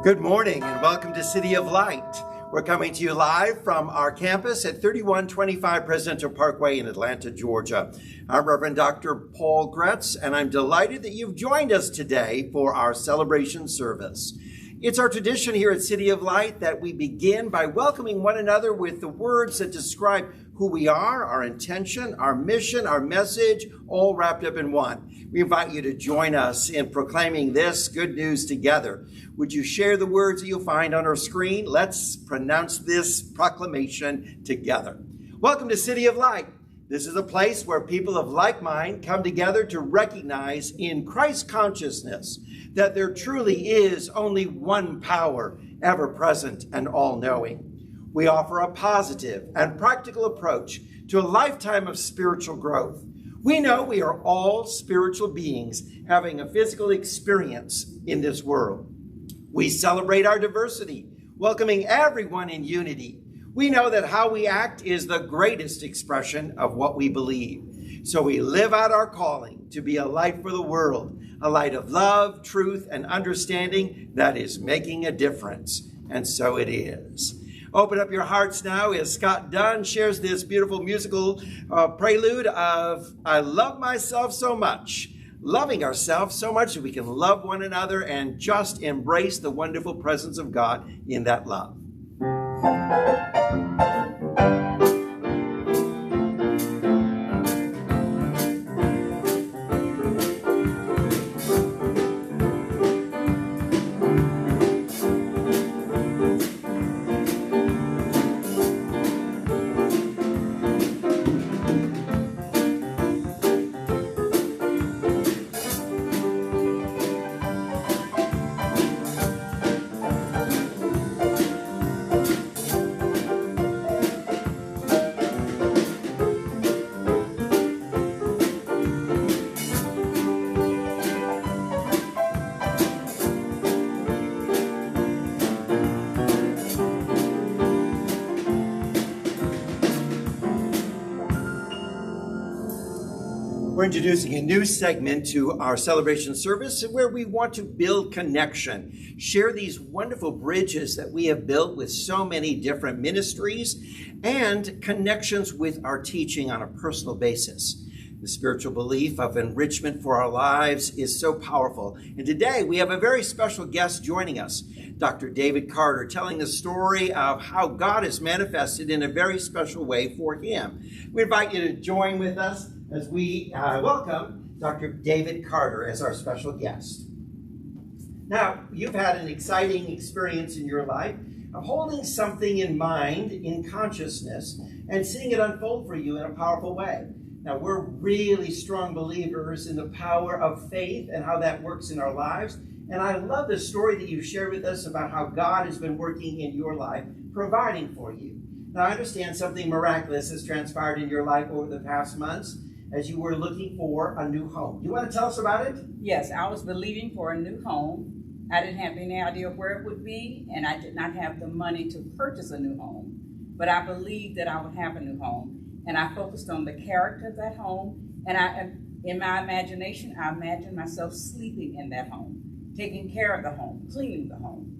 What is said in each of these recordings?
Good morning and welcome to City of Light. We're coming to you live from our campus at 3125 Presidential Parkway in Atlanta, Georgia. I'm Reverend Dr. Paul Gretz, and I'm delighted that you've joined us today for our celebration service. It's our tradition here at City of Light that we begin by welcoming one another with the words that describe who we are, our intention, our mission, our message, all wrapped up in one. We invite you to join us in proclaiming this good news together. Would you share the words that you'll find on our screen? Let's pronounce this proclamation together. Welcome to City of Light. This is a place where people of like mind come together to recognize in Christ's consciousness that there truly is only one power, ever present and all-knowing. We offer a positive and practical approach to a lifetime of spiritual growth. We know we are all spiritual beings having a physical experience in this world. We celebrate our diversity, welcoming everyone in unity. We know that how we act is the greatest expression of what we believe. So we live out our calling to be a light for the world, a light of love, truth, and understanding that is making a difference. And so it is. Open up your hearts now as Scott Dunn shares this beautiful musical prelude of I love myself so much, loving ourselves so much that we can love one another and just embrace the wonderful presence of God in that love. We're introducing a new segment to our celebration service where we want to build connection, share these wonderful bridges that we have built with so many different ministries and connections with our teaching on a personal basis. The spiritual belief of enrichment for our lives is so powerful. And today we have a very special guest joining us, Dr. David Carter, telling the story of how God is manifested in a very special way for him. We invite you to join with us as we welcome Dr. David Carter as our special guest. Now, you've had an exciting experience in your life of holding something in mind, in consciousness, and seeing it unfold for you in a powerful way. Now, we're really strong believers in the power of faith and how that works in our lives. And I love the story that you shared with us about how God has been working in your life, providing for you. Now, I understand something miraculous has transpired in your life over the past months as you were looking for a new home. You want to tell us about it? Yes, I was believing for a new home. I didn't have any idea where it would be, and I did not have the money to purchase a new home. But I believed that I would have a new home, and I focused on the character of that home. And in my imagination, I imagined myself sleeping in that home, taking care of the home, cleaning the home.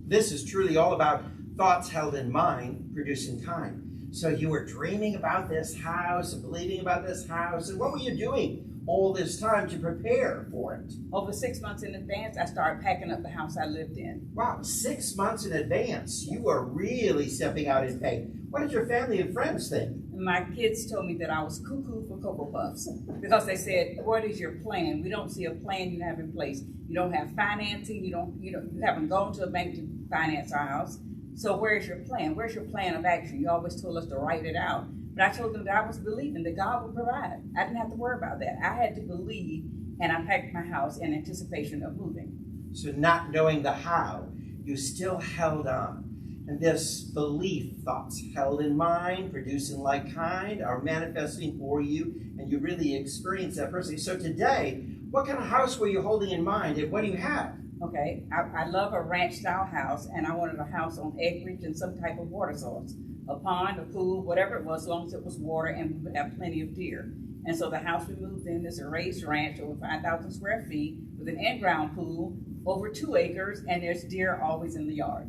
This is truly all about thoughts held in mind, producing time. So you were dreaming about this house and believing about this house. And what were you doing all this time to prepare for it? Over 6 months in advance, I started packing up the house I lived in. Wow, 6 months in advance. You are really stepping out in faith. What did your family and friends think? My kids told me that I was cuckoo for Cocoa Puffs because they said, what is your plan? We don't see a plan you have in place. You don't have financing. You haven't gone to a bank to finance our house. So where's your plan? Where's your plan of action? You always told us to write it out. But I told them that I was believing that God would provide. I didn't have to worry about that. I had to believe, and I packed my house in anticipation of moving. So not knowing the how, you still held on. And this belief, thoughts held in mind, producing like kind, are manifesting for you, and you really experience that personally. So today, what kind of house were you holding in mind, and what do you have? Okay, I love a ranch-style house, and I wanted a house on acreage and some type of water source. A pond, a pool, whatever it was, as long as it was water, and we would have plenty of deer. And so the house we moved in is a raised ranch over 5,000 square feet with an in-ground pool, over 2 acres, and there's deer always in the yard.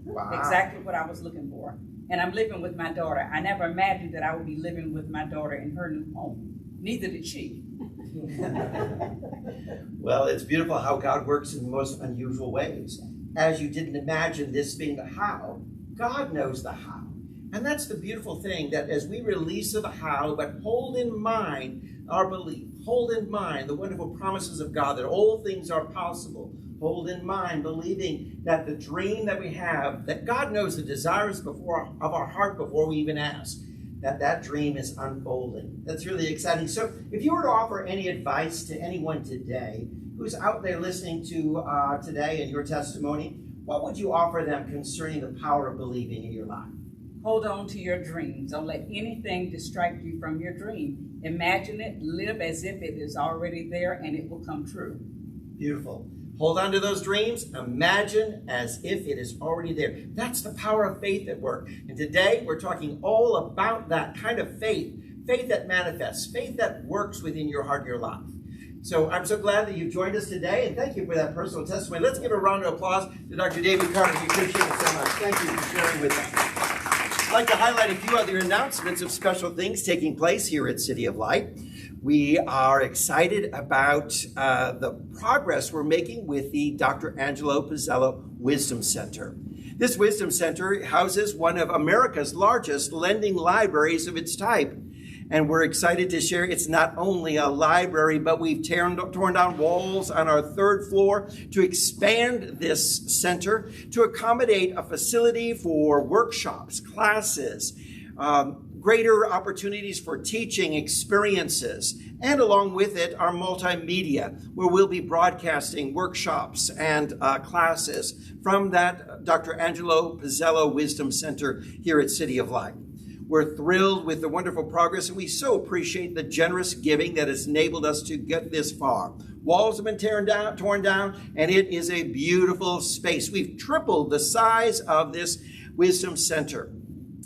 Wow. Exactly what I was looking for. And I'm living with my daughter. I never imagined that I would be living with my daughter in her new home. Neither did she. Well, it's beautiful how God works in the most unusual ways. As you didn't imagine this being the how, God knows the how. And that's the beautiful thing, that as we release of the how, but hold in mind our belief, hold in mind the wonderful promises of God that all things are possible. Hold in mind believing that the dream that we have, that God knows the desires of our heart before we even ask, that dream is unfolding. That's really exciting. So if you were to offer any advice to anyone today who's out there listening to today and your testimony, what would you offer them concerning the power of believing in your life? Hold on to your dreams. Don't let anything distract you from your dream. Imagine it, live as if it is already there, and it will come true. Beautiful. Hold on to those dreams. Imagine as if it is already there. That's the power of faith at work. And today we're talking all about that kind of faith, faith that manifests, faith that works within your heart and your life. So I'm so glad that you've joined us today, and thank you for that personal testimony. Let's give a round of applause to Dr. David Carter. We appreciate it so much. Thank you for sharing with us. I'd like to highlight a few other announcements of special things taking place here at City of Light. We are excited about the progress we're making with the Dr. Angelo Pizzello Wisdom Center. This Wisdom Center houses one of America's largest lending libraries of its type. And we're excited to share it's not only a library, but we've torn down walls on our 3rd floor to expand this center to accommodate a facility for workshops, classes, greater opportunities for teaching experiences, and along with it, our multimedia, where we'll be broadcasting workshops and classes from that Dr. Angelo Pizzello Wisdom Center here at City of Light. We're thrilled with the wonderful progress, and we so appreciate the generous giving that has enabled us to get this far. Walls have been torn down, and it is a beautiful space. We've tripled the size of this Wisdom Center.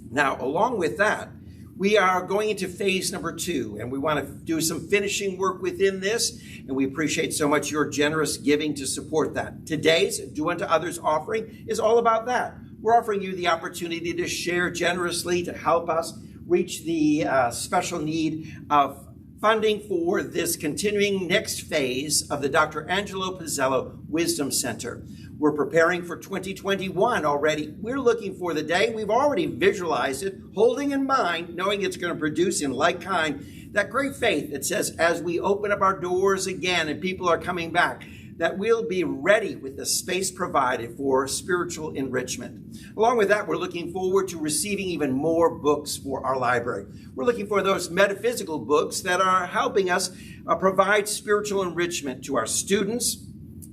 Now, along with that, we are going into phase number 2, and we want to do some finishing work within this, and we appreciate so much your generous giving to support that. Today's Do Unto Others offering is all about that. We're offering you the opportunity to share generously to help us reach the special need of funding for this continuing next phase of the Dr. Angelo Pizzello Wisdom Center. We're preparing for 2021 already. We're looking for the day. We've already visualized it, holding in mind, knowing it's going to produce in like kind, that great faith that says as we open up our doors again and people are coming back, that we'll be ready with the space provided for spiritual enrichment. Along with that, we're looking forward to receiving even more books for our library. We're looking for those metaphysical books that are helping us provide spiritual enrichment to our students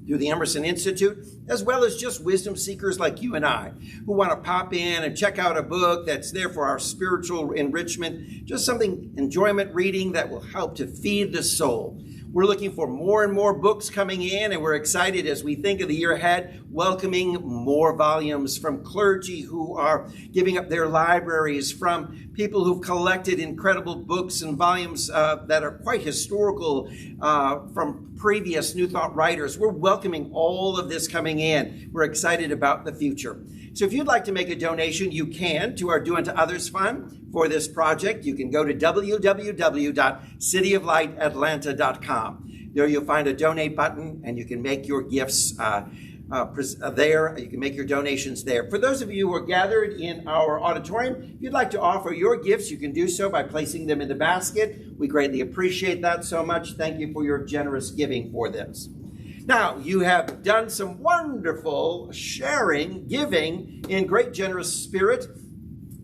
through the Emerson Institute, as well as just wisdom seekers like you and I, who want to pop in and check out a book that's there for our spiritual enrichment, just something enjoyment reading that will help to feed the soul. We're looking for more and more books coming in, and we're excited as we think of the year ahead, welcoming more volumes from clergy who are giving up their libraries, from people who've collected incredible books and volumes that are quite historical from previous New Thought writers. We're welcoming all of this coming in. We're excited about the future. So if you'd like to make a donation, you can to our Do Unto Others Fund for this project. You can go to www.cityoflightatlanta.com. There you'll find a donate button, and you can make your gifts there. You can make your donations there. For those of you who are gathered in our auditorium, if you'd like to offer your gifts, you can do so by placing them in the basket. We greatly appreciate that so much. Thank you for your generous giving for this. Now, you have done some wonderful sharing, giving in great generous spirit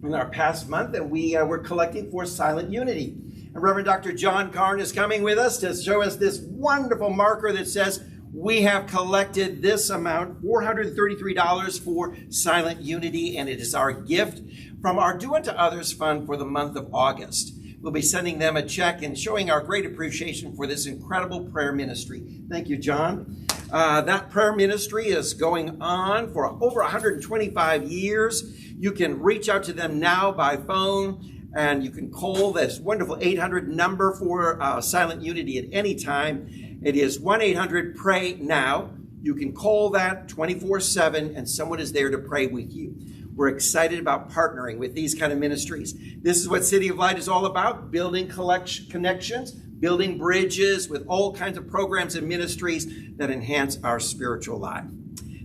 in our past month, and we were collecting for Silent Unity. And Reverend Dr. John Karn is coming with us to show us this wonderful marker that says we have collected this amount, $433 for Silent Unity, and it is our gift from our Do Unto Others Fund for the month of August. We'll be sending them a check and showing our great appreciation for this incredible prayer ministry. Thank you, John. That prayer ministry is going on for over 125 years. You can reach out to them now by phone, and you can call this wonderful 800 number for Silent Unity at any time. It is 1-800-PRAY-NOW, You can call that 24/7 and someone is there to pray with you. We're excited about partnering with these kind of ministries. This is what City of Light is all about, building connections, building bridges with all kinds of programs and ministries that enhance our spiritual life.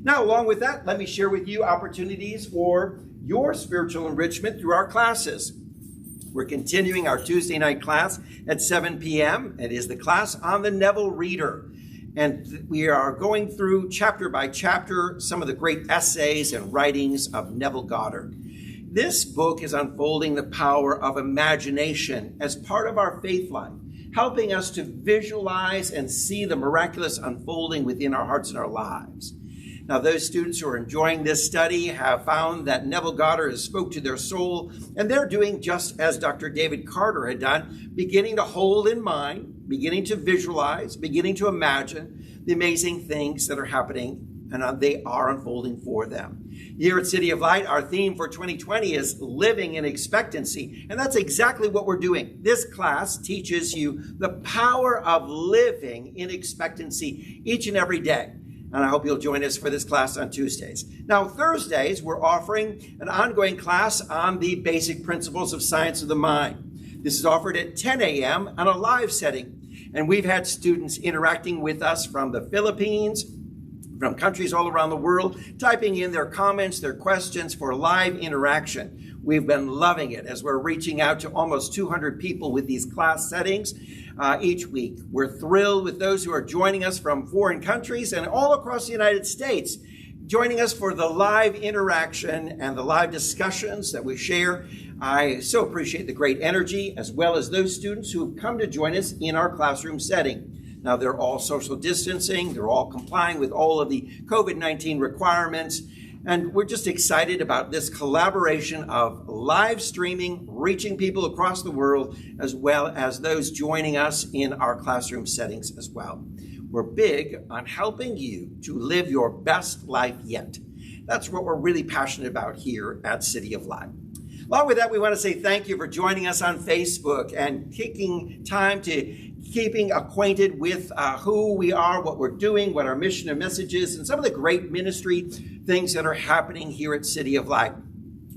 Now, along with that, let me share with you opportunities for your spiritual enrichment through our classes. We're continuing our Tuesday night class at 7 p.m. It is the class on the Neville Reader. And we are going through chapter by chapter some of the great essays and writings of Neville Goddard. This book is unfolding the power of imagination as part of our faith life, helping us to visualize and see the miraculous unfolding within our hearts and our lives. Now, those students who are enjoying this study have found that Neville Goddard has spoke to their soul, and they're doing just as Dr. David Carter had done, beginning to hold in mind, beginning to visualize, beginning to imagine the amazing things that are happening, and they are unfolding for them. Here at City of Light, our theme for 2020 is living in expectancy, and that's exactly what we're doing. This class teaches you the power of living in expectancy each and every day. And I hope you'll join us for this class on Tuesdays. Now, Thursdays, we're offering an ongoing class on the basic principles of science of the mind. This is offered at 10 a.m. on a live setting. And we've had students interacting with us from the Philippines, from countries all around the world, typing in their comments, their questions for live interaction. We've been loving it as we're reaching out to almost 200 people with these class settings each week. We're thrilled with those who are joining us from foreign countries and all across the United States, joining us for the live interaction and the live discussions that we share. I so appreciate the great energy, as well as those students who have come to join us in our classroom setting. Now, they're all social distancing. They're all complying with all of the COVID-19 requirements. And we're just excited about this collaboration of live streaming, reaching people across the world, as well as those joining us in our classroom settings as well. We're big on helping you to live your best life yet. That's what we're really passionate about here at City of Light. Along with that, we want to say thank you for joining us on Facebook and taking time to keeping acquainted with who we are, what we're doing, what our mission and message is, and some of the great ministry things that are happening here at City of Light.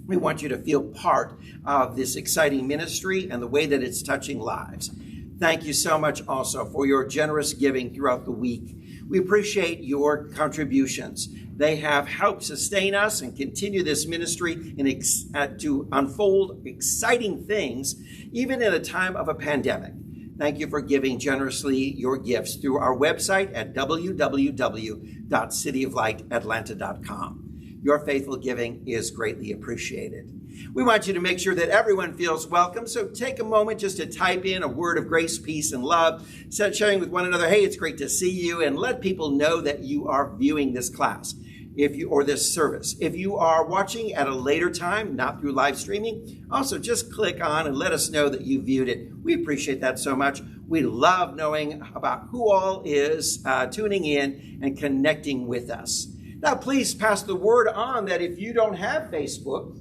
We want you to feel part of this exciting ministry and the way that it's touching lives. Thank you so much also for your generous giving throughout the week. We appreciate your contributions. They have helped sustain us and continue this ministry to unfold exciting things, even in a time of a pandemic. Thank you for giving generously your gifts through our website at www.cityoflightatlanta.com. Your faithful giving is greatly appreciated. We want you to make sure that everyone feels welcome, so take a moment just to type in a word of grace, peace, and love, sharing with one another, hey, it's great to see you, and let people know that you are viewing this class or this service. If you are watching at a later time, not through live streaming, also just click on and let us know that you viewed it. We appreciate that so much. We love knowing about who all is tuning in and connecting with us. Now, please pass the word on that if you don't have Facebook,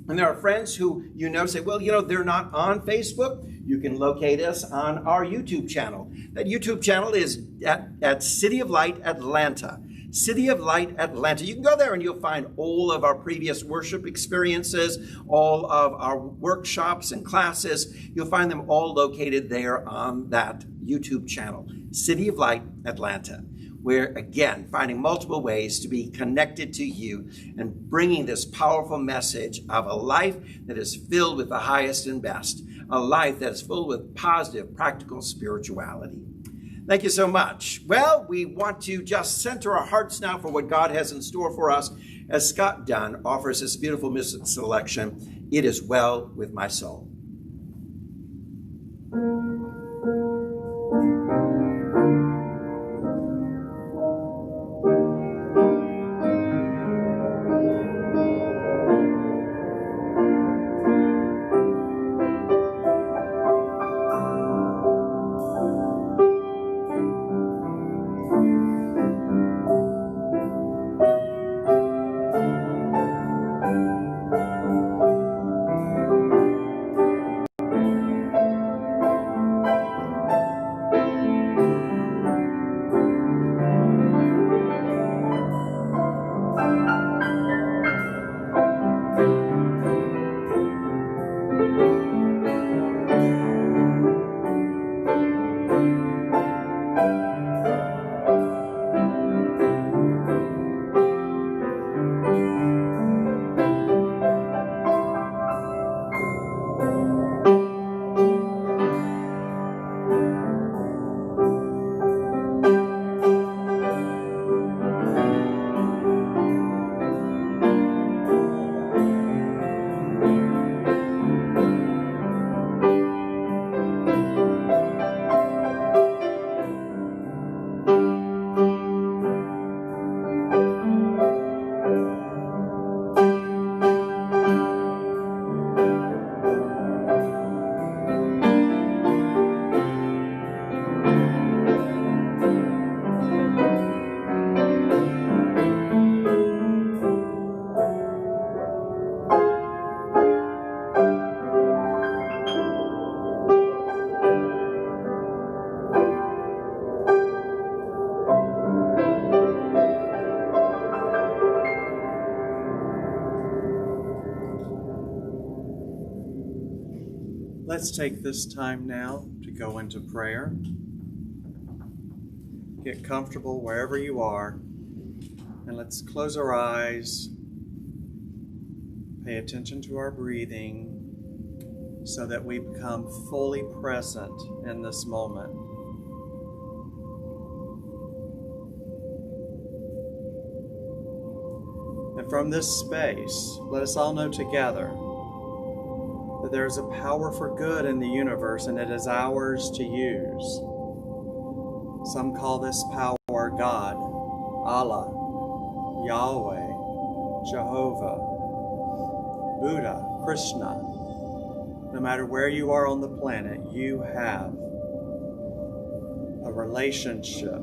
and there are friends who say, well, they're not on Facebook, you can locate us on our YouTube channel. That YouTube channel is at City of Light Atlanta. City of Light Atlanta. You can go there and you'll find all of our previous worship experiences, all of our workshops and classes. You'll find them all located there on that YouTube channel, City of Light Atlanta. We're, again, finding multiple ways to be connected to you and bringing this powerful message of a life that is filled with the highest and best, a life that is filled with positive, practical spirituality. Thank you so much. Well, we want to just center our hearts now for what God has in store for us as Scott Dunn offers this beautiful music selection, It Is Well With My Soul. Let's take this time now to go into prayer. Get comfortable wherever you are, and let's close our eyes, pay attention to our breathing so that we become fully present in this moment. And from this space, let us all know together that there is a power for good in the universe, and it is ours to use. Some call this power God, Allah, Yahweh, Jehovah, Buddha, Krishna. No matter where you are on the planet, you have a relationship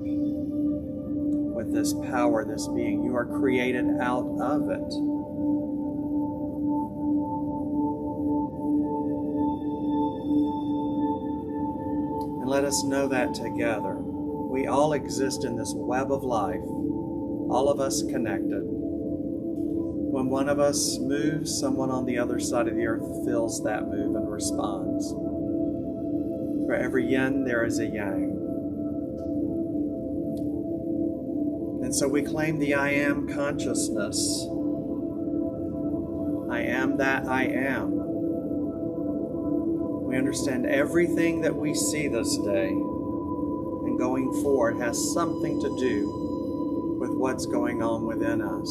with this power, this being. You are created out of it. And let us know that together. We all exist in this web of life, all of us connected. When one of us moves, someone on the other side of the earth feels that move and responds. For every yin, there is a yang. And so we claim the I am consciousness. I am that I am. We understand everything that we see this day and going forward has something to do with what's going on within us.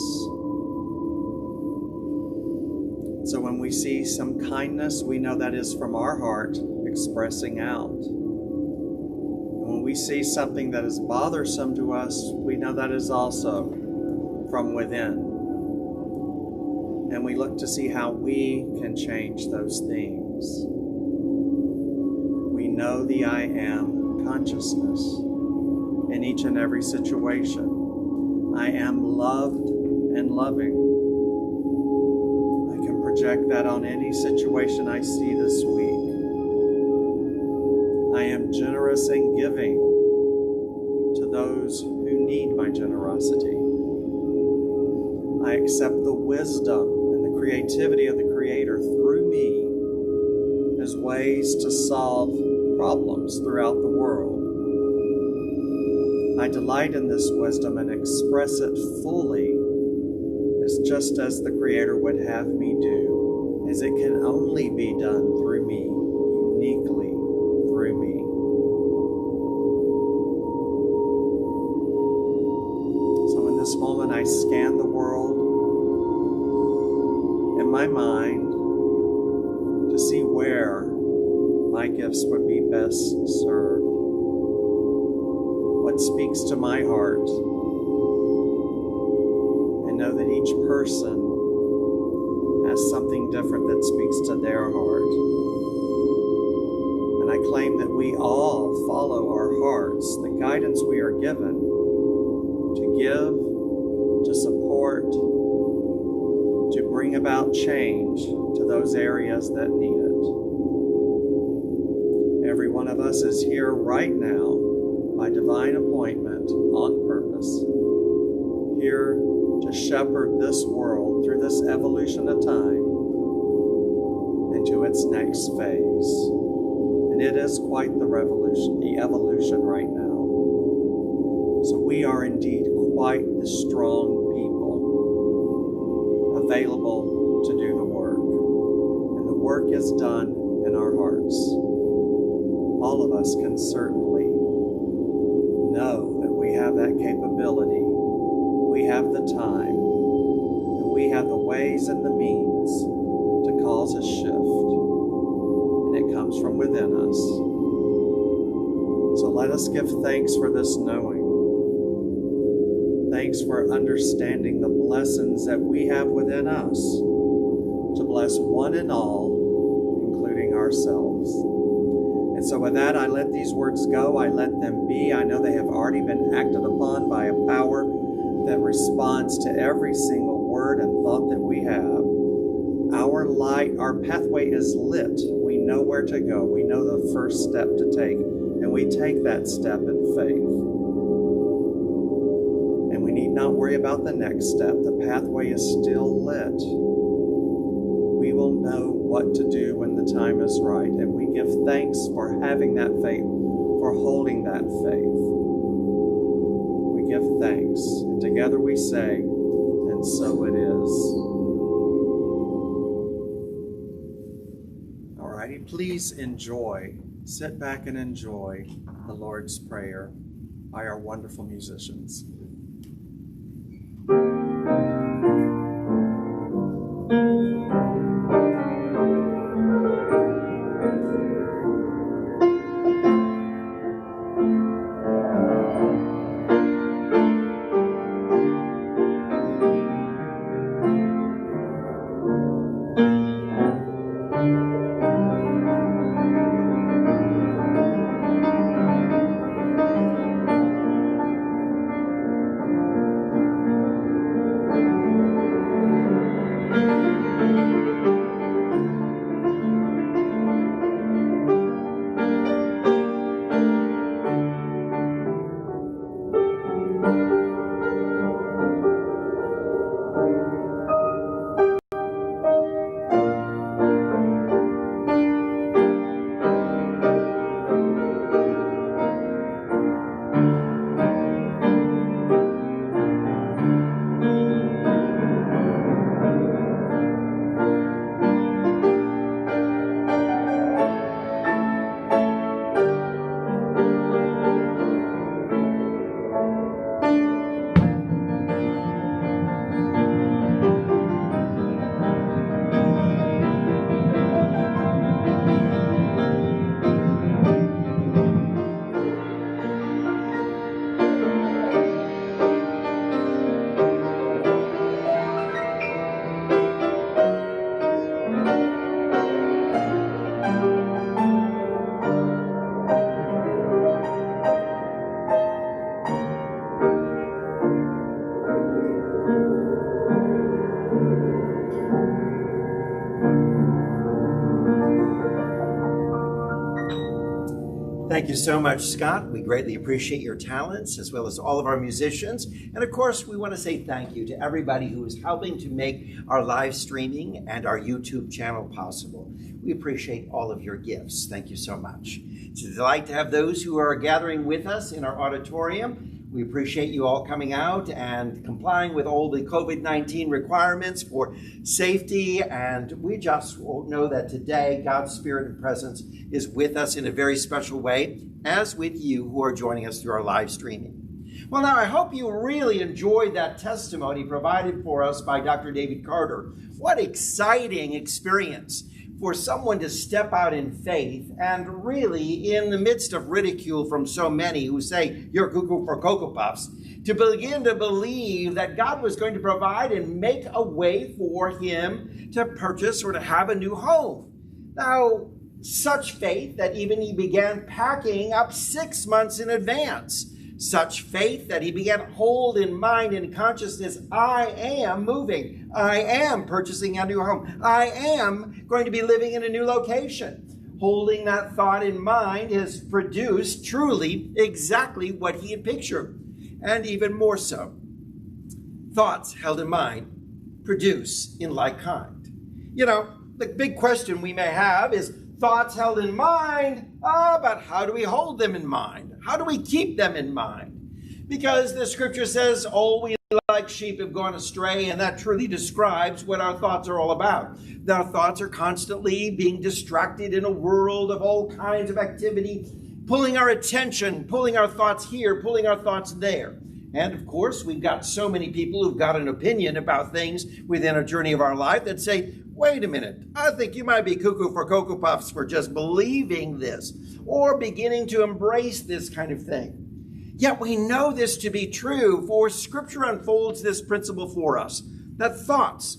So when we see some kindness, we know that is from our heart expressing out. And when we see something that is bothersome to us, we know that is also from within. And we look to see how we can change those things. We know the I am consciousness in each and every situation. I am loved and loving. Project that on any situation I see this week. I am generous and giving to those who need my generosity. I accept the wisdom and the creativity of the Creator through me as ways to solve problems throughout the world. I delight in this wisdom and express it fully, just as the Creator would have me do, as it can only be done through me, uniquely through me. So in this moment, I scan the world in my mind to see where my gifts would be best served. What speaks to my heart? Know that each person has something different that speaks to their heart. And I claim that we all follow our hearts, the guidance we are given to give, to support, to bring about change to those areas that need it. Every one of us is here right now by divine appointment on purpose, here to shepherd this world through this evolution of time into its next phase. And it is quite the revolution, the evolution right now. So we are indeed quite the strong people available to do the work. And the work is done in our hearts. All of us can certainly know that we have that capability. We have the time, and we have the ways and the means to cause a shift, and it comes from within us. So let us give thanks for this knowing. Thanks for understanding the blessings that we have within us to bless one and all, including ourselves. And so with that, I let these words go. I let them be. I know they have already been acted upon by a power that responds to every single word and thought that we have. Our light, our pathway is lit. We know where to go. We know the first step to take, and we take that step in faith. And we need not worry about the next step. The pathway is still lit. We will know what to do when the time is right, and we we give thanks for having that faith, for holding that faith. We give thanks, and together we say, and so it is. All righty, please enjoy, sit back and enjoy the Lord's Prayer by our wonderful musicians. Thank you so much, Scott. We greatly appreciate your talents as well as all of our musicians. And of course, we want to say thank you to everybody who is helping to make our live streaming and our YouTube channel possible. We appreciate all of your gifts. Thank you so much. It's a delight to have those who are gathering with us in our auditorium. We appreciate you all coming out and complying with all the COVID-19 requirements for safety. And we just know that today God's Spirit and presence is with us in a very special way, as with you who are joining us through our live streaming. Well, now I hope you really enjoyed that testimony provided for us by Dr. David Carter. What exciting experience for someone to step out in faith and really, in the midst of ridicule from so many who say you're cuckoo for Cocoa Puffs, to begin to believe that God was going to provide and make a way for him to purchase or to have a new home. Now, such faith that even he began packing up 6 months in advance. Such faith that he began to hold in mind and consciousness, I am moving. I am purchasing a new home. I am going to be living in a new location. Holding that thought in mind has produced truly exactly what he had pictured, and even more so. Thoughts held in mind produce in like kind. You know, the big question we may have is thoughts held in mind, but how do we hold them in mind? How do we keep them in mind? Because the scripture says, all we like sheep have gone astray, and that truly describes what our thoughts are all about. Our thoughts are constantly being distracted in a world of all kinds of activity, pulling our attention, pulling our thoughts here, pulling our thoughts there. And of course, we've got so many people who've got an opinion about things within a journey of our life that say, wait a minute, I think you might be cuckoo for Cocoa Puffs for just believing this or beginning to embrace this kind of thing. Yet we know this to be true, for Scripture unfolds this principle for us, that thoughts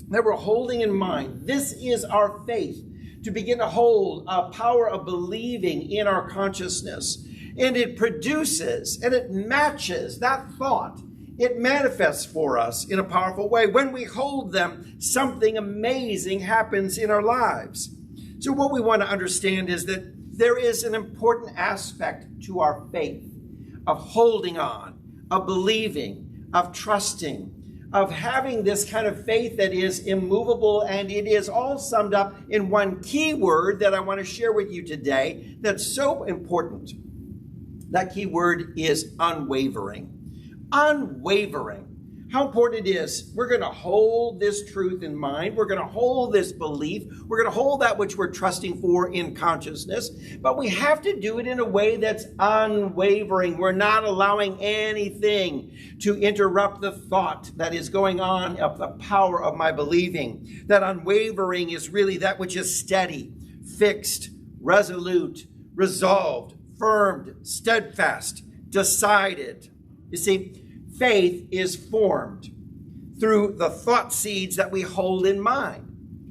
that we're holding in mind, this is our faith, to begin to hold a power of believing in our consciousness. And it produces and it matches that thought. It manifests for us in a powerful way. When we hold them, something amazing happens in our lives. So what we want to understand is that there is an important aspect to our faith, of holding on, of believing, of trusting, of having this kind of faith that is immovable, and it is all summed up in one key word that I want to share with you today that's so important. That key word is unwavering. Unwavering. How important it is. We're going to hold this truth in mind. We're going to hold this belief. We're going to hold that which we're trusting for in consciousness. But we have to do it in a way that's unwavering. We're not allowing anything to interrupt the thought that is going on of the power of my believing. That unwavering is really that which is steady, fixed, resolute, resolved, firm, steadfast, decided. You see, faith is formed through the thought seeds that we hold in mind,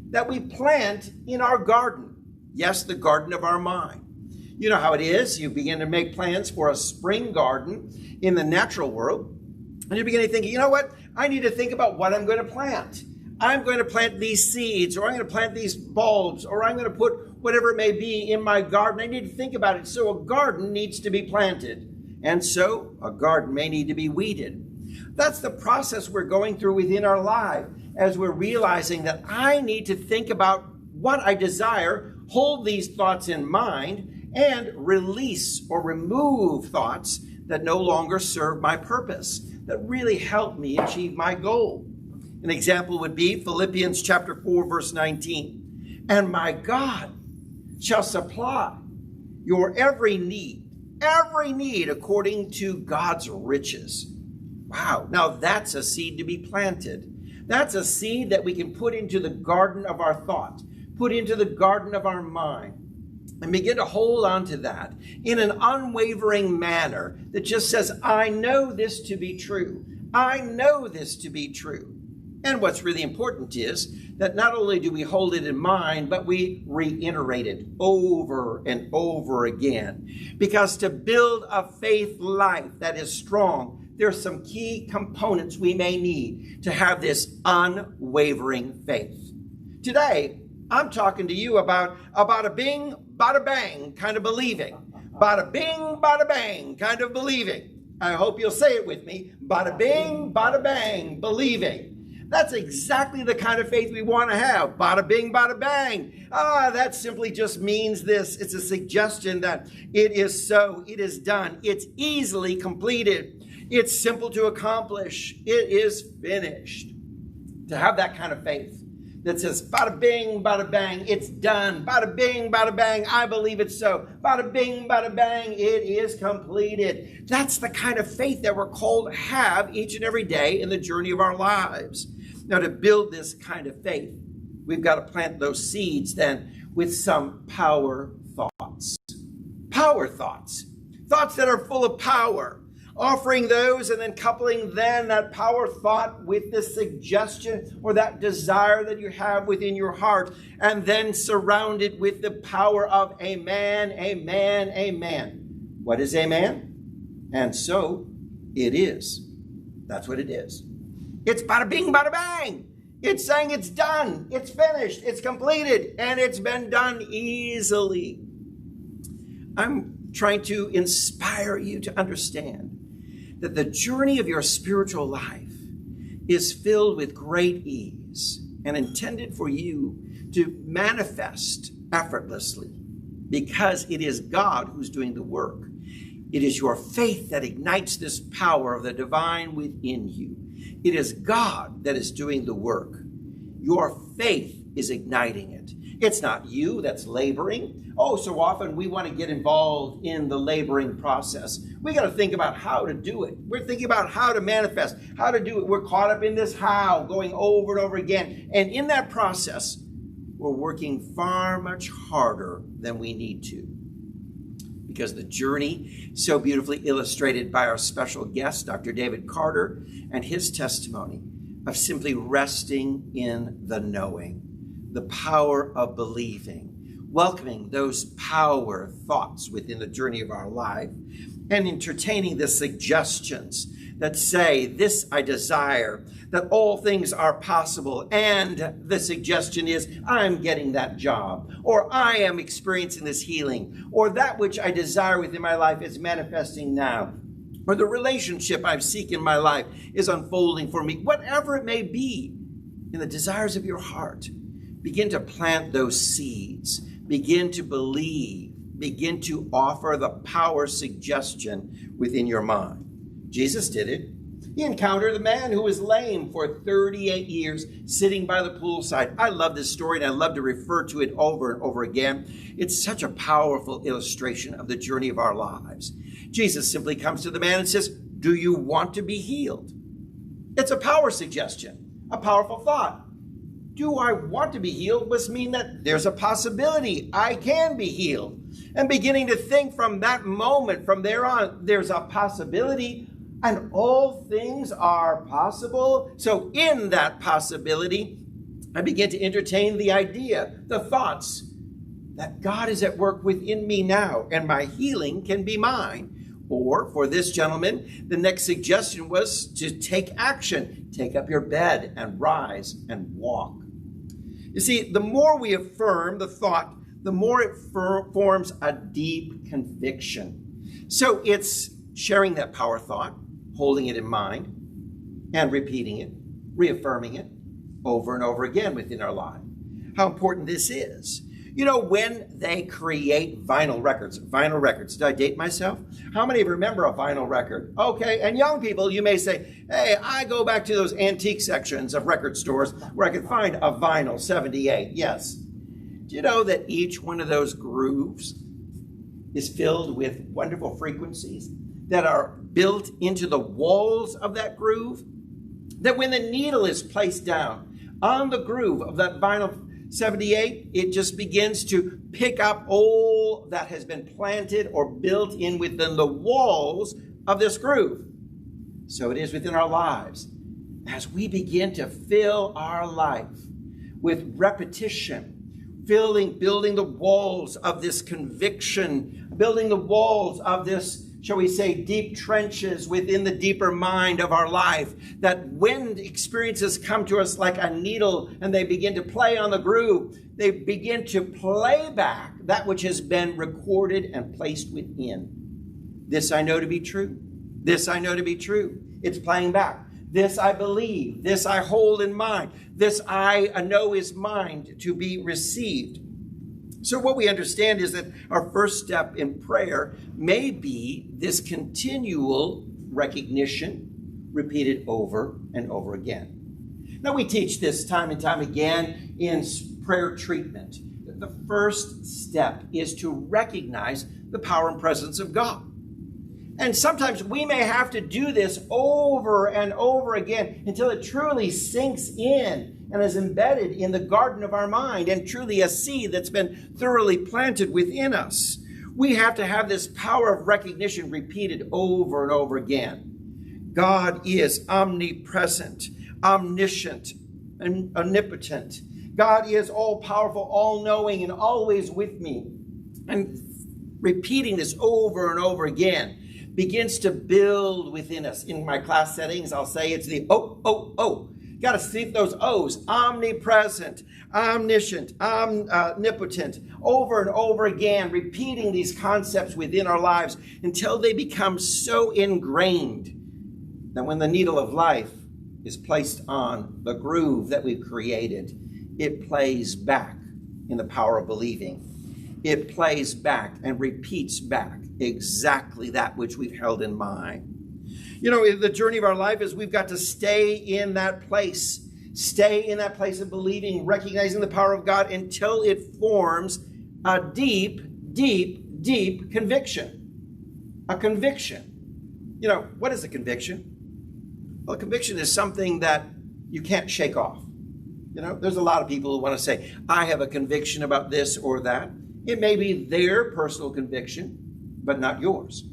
that we plant in our garden. Yes, the garden of our mind. You know how it is. You begin to make plans for a spring garden in the natural world, and you begin to think, you know what? I need to think about what I'm going to plant. I'm going to plant these seeds, or I'm going to plant these bulbs, or I'm going to put whatever it may be in my garden. I need to think about it. So a garden needs to be planted. And so a garden may need to be weeded. That's the process we're going through within our life as we're realizing that I need to think about what I desire, hold these thoughts in mind, and release or remove thoughts that no longer serve my purpose, that really help me achieve my goal. An example would be Philippians chapter 4, verse 19. And my God shall supply your every need according to God's riches. Wow, now that's a seed to be planted. That's a seed that we can put into the garden of our thought, put into the garden of our mind, and begin to hold on to that in an unwavering manner that just says, I know this to be true. I know this to be true. And what's really important is that not only do we hold it in mind, but we reiterate it over and over again. Because to build a faith life that is strong, there's some key components we may need to have this unwavering faith. Today, I'm talking to you about a bada bing, bada bang kind of believing. Bada bing, bada bang kind of believing. I hope you'll say it with me. Bada bing, bada bang, believing. That's exactly the kind of faith we want to have. Bada bing, bada bang. That simply just means this. It's a suggestion that it is so, it is done. It's easily completed. It's simple to accomplish. It is finished. To have that kind of faith that says, bada bing, bada bang, it's done. Bada bing, bada bang, I believe it's so. Bada bing, bada bang, it is completed. That's the kind of faith that we're called to have each and every day in the journey of our lives. Now, to build this kind of faith, we've got to plant those seeds then with some power thoughts. Power thoughts. Thoughts that are full of power. Offering those and then coupling then that power thought with the suggestion or that desire that you have within your heart, and then surround it with the power of amen, amen, amen. What is amen? And so it is. That's what it is. It's bada bing, bada bang. It's saying it's done, it's finished, it's completed, and it's been done easily. I'm trying to inspire you to understand that the journey of your spiritual life is filled with great ease and intended for you to manifest effortlessly because it is God who's doing the work. It is your faith that ignites this power of the divine within you. It is God that is doing the work. Your faith is igniting it. It's not you that's laboring. Oh, so often we want to get involved in the laboring process. We got to think about how to do it. We're thinking about how to manifest, how to do it. We're caught up in this how, going over and over again. And in that process, we're working far much harder than we need to. Because the journey, so beautifully illustrated by our special guest, Dr. David Carter, and his testimony of simply resting in the knowing, the power of believing, welcoming those power thoughts within the journey of our life, and entertaining the suggestions that say, this I desire, that all things are possible, and the suggestion is, I'm getting that job, or I am experiencing this healing, or that which I desire within my life is manifesting now. or the relationship I seek in my life is unfolding for me, whatever it may be, in the desires of your heart, begin to plant those seeds. Begin to believe. Begin to offer the power suggestion within your mind. Jesus did it. He encountered a man who was lame for 38 years, sitting by the poolside. I love this story, and I love to refer to it over and over again. It's such a powerful illustration of the journey of our lives. Jesus simply comes to the man and says, "Do you want to be healed?" It's a power suggestion, a powerful thought. Do I want to be healed must mean that there's a possibility I can be healed. And beginning to think from that moment, from there on, there's a possibility, and all things are possible. So in that possibility, I begin to entertain the idea, the thoughts, that God is at work within me now, and my healing can be mine. Or for this gentleman, the next suggestion was to take action. Take up your bed and rise and walk. You see, the more we affirm the thought, the more it forms a deep conviction. So it's sharing that power thought, holding it in mind, and repeating it, reaffirming it over and over again within our life. How important this is. You know, when they create vinyl records, did I date myself? How many remember a vinyl record? Okay, and young people, you may say, hey, I go back to those antique sections of record stores where I could find a vinyl 78. Yes. Do you know that each one of those grooves is filled with wonderful frequencies that are built into the walls of that groove? That when the needle is placed down on the groove of that vinyl 78, it just begins to pick up all that has been planted or built in within the walls of this groove. So it is within our lives. As we begin to fill our life with repetition, building the walls of this conviction, building the walls of this, shall we say, deep trenches within the deeper mind of our life, that when experiences come to us like a needle and they begin to play on the groove, they begin to play back that which has been recorded and placed within. This I know to be true. This I know to be true. It's playing back. This I believe. This I hold in mind. This I know is mine to be received. So what we understand is that our first step in prayer may be this continual recognition repeated over and over again. Now we teach this time and time again in prayer treatment. The first step is to recognize the power and presence of God. And sometimes we may have to do this over and over again until it truly sinks in and is embedded in the garden of our mind and truly a seed that's been thoroughly planted within us. We have to have this power of recognition repeated over and over again. God is omnipresent, omniscient, and omnipotent. God is all-powerful, all-knowing, and always with me. And repeating this over and over again begins to build within us. In my class settings, I'll say it's the O. Got to see those O's. Omnipresent, omniscient, omnipotent. Over and over again, repeating these concepts within our lives until they become so ingrained that when the needle of life is placed on the groove that we've created, it plays back in the power of believing. It plays back and repeats back exactly that which we've held in mind. You know, the journey of our life is we've got to stay in that place. Stay in that place of believing, recognizing the power of God until it forms a deep, deep, deep conviction. A conviction. You know, what is a conviction? Well, a conviction is something that you can't shake off. You know, there's a lot of people who want to say, I have a conviction about this or that. It may be their personal conviction, but not yours.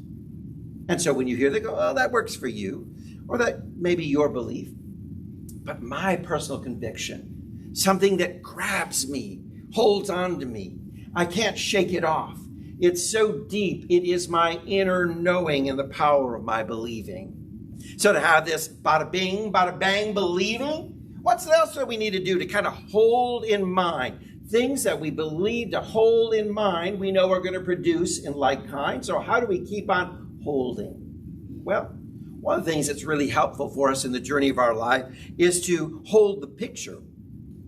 And so when you hear, they go, oh, that works for you, or that may be your belief. But my personal conviction, something that grabs me, holds on to me, I can't shake it off. It's so deep, it is my inner knowing and the power of my believing. So to have this bada bing, bada bang believing, what else do we need to do to kind of hold in mind things that we believe to hold in mind we know are going to produce in like kind? So how do we keep on holding? Well, one of the things that's really helpful for us in the journey of our life is to hold the picture.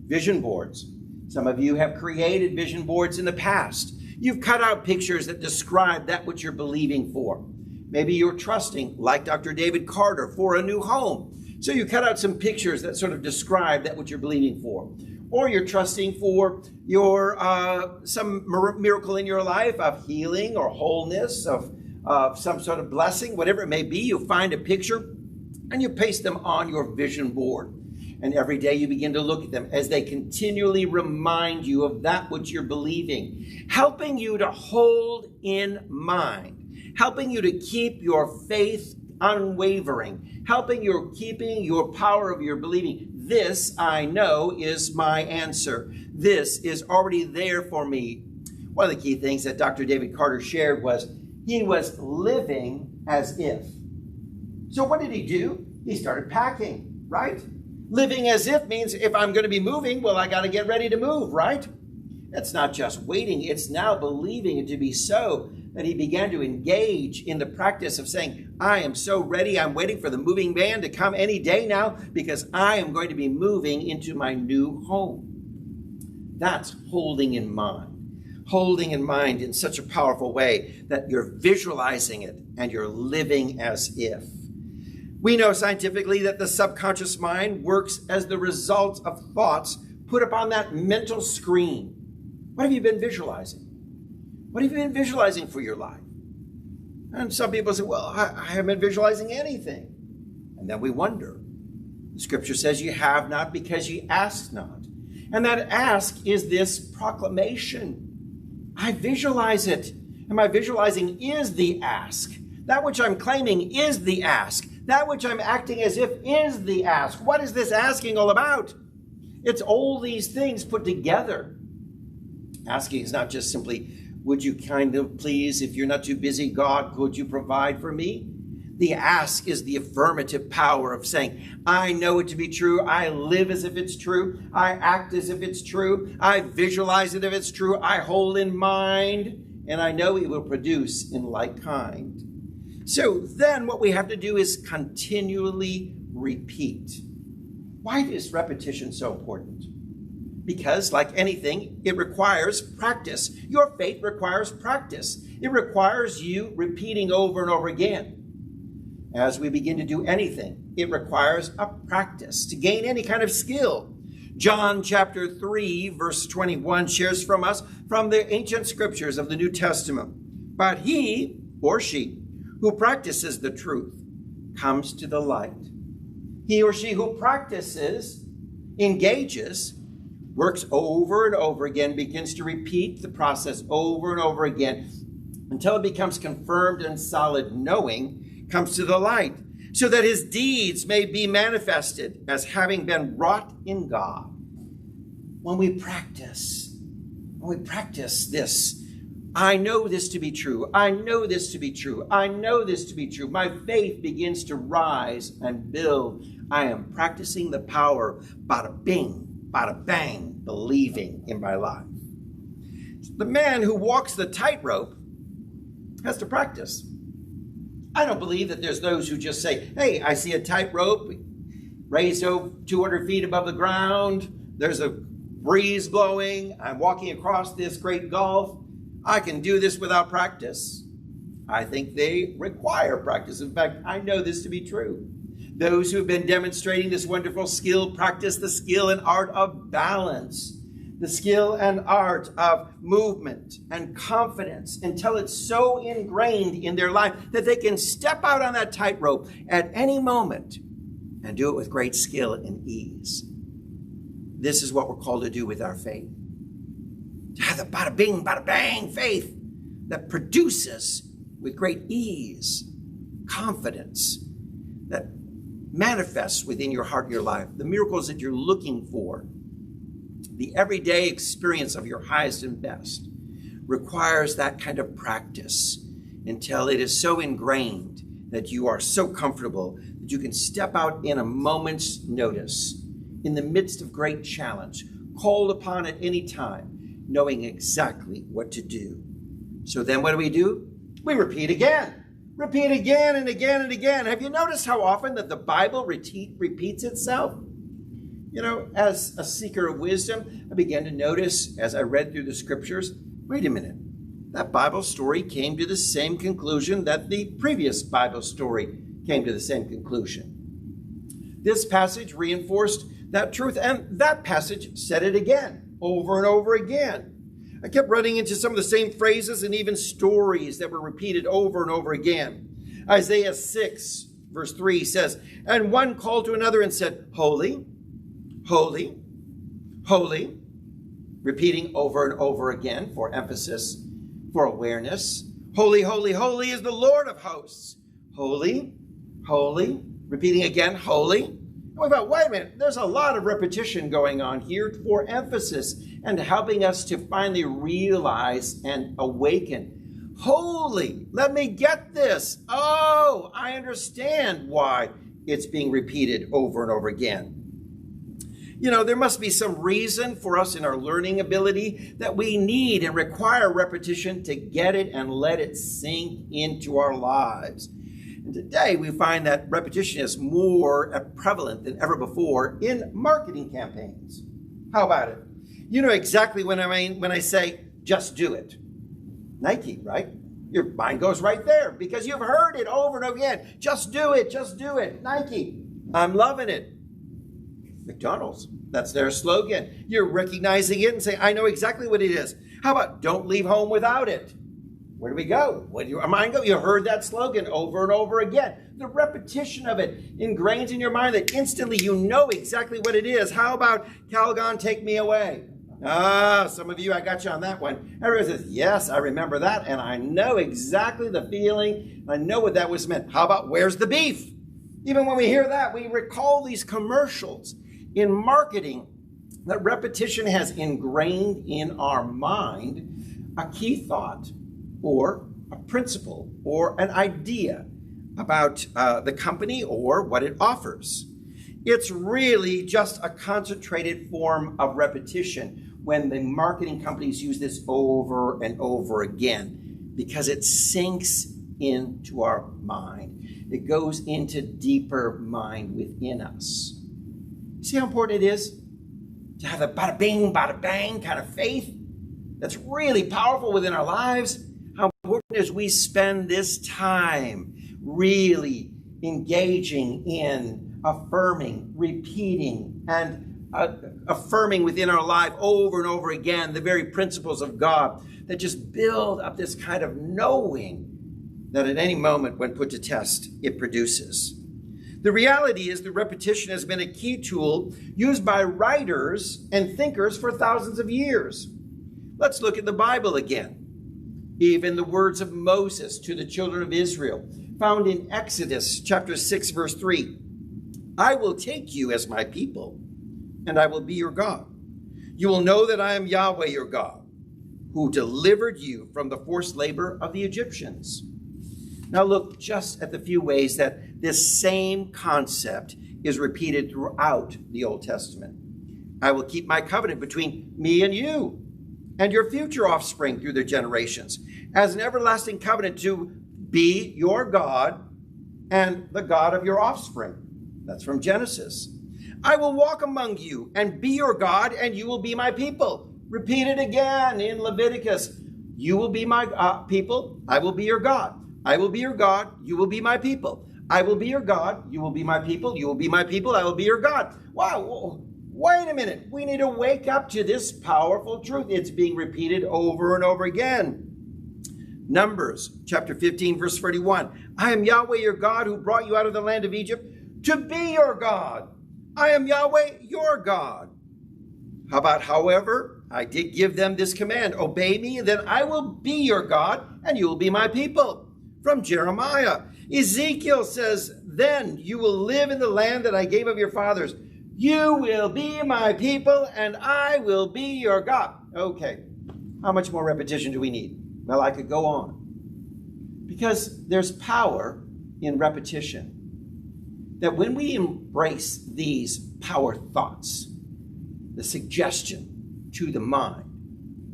Vision boards. Some of you have created vision boards in the past. You've cut out pictures that describe that which you're believing for. Maybe you're trusting, like Dr. David Carter, for a new home. So you cut out some pictures that sort of describe that what you're believing for. Or you're trusting for your some miracle in your life of healing or wholeness, of some sort of blessing, whatever it may be. You find a picture and you paste them on your vision board. And every day you begin to look at them as they continually remind you of that which you're believing, helping you to hold in mind, helping you to keep your faith unwavering, helping you keeping your power of your believing. This, I know, is my answer. This is already there for me. One of the key things that Dr. David Carter shared was he was living as if. So what did he do? He started packing, right? Living as if means if I'm going to be moving, well, I got to get ready to move, right? It's not just waiting. It's now believing it to be so that he began to engage in the practice of saying, I am so ready. I'm waiting for the moving van to come any day now because I am going to be moving into my new home. That's holding in mind. Holding in mind in such a powerful way that you're visualizing it and you're living as if. We know scientifically that the subconscious mind works as the result of thoughts put upon that mental screen. What have you been visualizing? What have you been visualizing for your life? And some people say, well, I haven't been visualizing anything. And then we wonder. The scripture says you have not because you ask not. And that ask is this proclamation. I visualize it. And my visualizing is the ask. That which I'm claiming is the ask. That which I'm acting as if is the ask. What is this asking all about? It's all these things put together. Asking is not just simply, would you kind of please, if you're not too busy, God, could you provide for me? The ask is the affirmative power of saying, I know it to be true. I live as if it's true. I act as if it's true. I visualize it if it's true. I hold in mind, and I know it will produce in like kind. So then what we have to do is continually repeat. Why is repetition so important? Because like anything, it requires practice. Your faith requires practice. It requires you repeating over and over again. As we begin to do anything, it requires a practice to gain any kind of skill. John chapter 3, verse 21 shares from us from the ancient scriptures of the New Testament. But he or she who practices the truth comes to the light. He or she who practices, engages, works over and over again, begins to repeat the process over and over again until it becomes confirmed and solid knowing, comes to the light, so that his deeds may be manifested as having been wrought in God. When we practice this, I know this to be true. I know this to be true. I know this to be true. My faith begins to rise and build. I am practicing the power, bada bing, bada bang, believing in my life. The man who walks the tightrope has to practice. I don't believe that there's those who just say, hey, I see a tightrope raised over 200 feet above the ground. There's a breeze blowing. I'm walking across this great gulf. I can do this without practice. I think they require practice. In fact, I know this to be true. Those who have been demonstrating this wonderful skill practice the skill and art of balance, the skill and art of movement and confidence until it's so ingrained in their life that they can step out on that tightrope at any moment and do it with great skill and ease. This is what we're called to do with our faith. To have the bada bing, bada bang faith that produces with great ease, confidence, that manifests within your heart and your life, the miracles that you're looking for. The everyday experience of your highest and best requires that kind of practice until it is so ingrained that you are so comfortable that you can step out in a moment's notice in the midst of great challenge, called upon at any time, knowing exactly what to do. So then what do? We repeat again. Repeat again and again and again. Have you noticed how often that the Bible repeats itself? You know, as a seeker of wisdom, I began to notice as I read through the scriptures, wait a minute, that Bible story came to the same conclusion that the previous Bible story came to the same conclusion. This passage reinforced that truth, and that passage said it again, over and over again. I kept running into some of the same phrases and even stories that were repeated over and over again. Isaiah 6, verse 3 says, "And one called to another and said, 'Holy, holy, holy,'" repeating over and over again for emphasis, for awareness. "Holy, holy, holy is the Lord of hosts. Holy, holy," repeating again, "holy." And we thought, wait a minute, there's a lot of repetition going on here for emphasis and helping us to finally realize and awaken. Holy, let me get this. Oh, I understand why it's being repeated over and over again. You know, there must be some reason for us in our learning ability that we need and require repetition to get it and let it sink into our lives. And today we find that repetition is more prevalent than ever before in marketing campaigns. How about it? You know exactly what I mean when I say, just do it. Nike, right? Your mind goes right there because you've heard it over and over again. Just do it, just do it. Nike, I'm loving it. McDonald's, that's their slogan. You're recognizing it and saying, I know exactly what it is. How about don't leave home without it? Where do we go? Where do your mind go? You heard that slogan over and over again. The repetition of it ingrains in your mind that instantly you know exactly what it is. How about Calgon, take me away? Some of you, I got you on that one. Everyone says, yes, I remember that, and I know exactly the feeling. I know what that was meant. How about where's the beef? Even when we hear that, we recall these commercials. In marketing, that repetition has ingrained in our mind a key thought or a principle or an idea about the company or what it offers. It's really just a concentrated form of repetition when the marketing companies use this over and over again because it sinks into our mind. It goes into deeper mind within us. See how important it is to have a bada bing, bada bang kind of faith that's really powerful within our lives? How important it is we spend this time really engaging in affirming, repeating, and affirming within our life over and over again the very principles of God that just build up this kind of knowing that at any moment when put to test, it produces. The reality is the repetition has been a key tool used by writers and thinkers for thousands of years. Let's look at the Bible again. Even the words of Moses to the children of Israel, found in Exodus chapter 6, verse 3. I will take you as my people, and I will be your God. You will know that I am Yahweh your God, who delivered you from the forced labor of the Egyptians. Now look just at the few ways that this same concept is repeated throughout the Old Testament. I will keep my covenant between me and you and your future offspring through their generations as an everlasting covenant to be your God and the God of your offspring. That's from Genesis. I will walk among you and be your God, and you will be my people. Repeat it again in Leviticus. You will be my people. I will be your God. I will be your God. You will be my people. I will be your God. You will be my people. You will be my people. I will be your God. Wow. Wait a minute. We need to wake up to this powerful truth. It's being repeated over and over again. Numbers chapter 15, verse 31. I am Yahweh your God who brought you out of the land of Egypt to be your God. I am Yahweh your God. How about, however, I did give them this command. Obey me, and then I will be your God, and you will be my people. From Jeremiah. Ezekiel says, then you will live in the land that I gave of your fathers. You will be my people, and I will be your God. Okay, how much more repetition do we need? Well, I could go on. Because there's power in repetition. That when we embrace these power thoughts, the suggestion to the mind,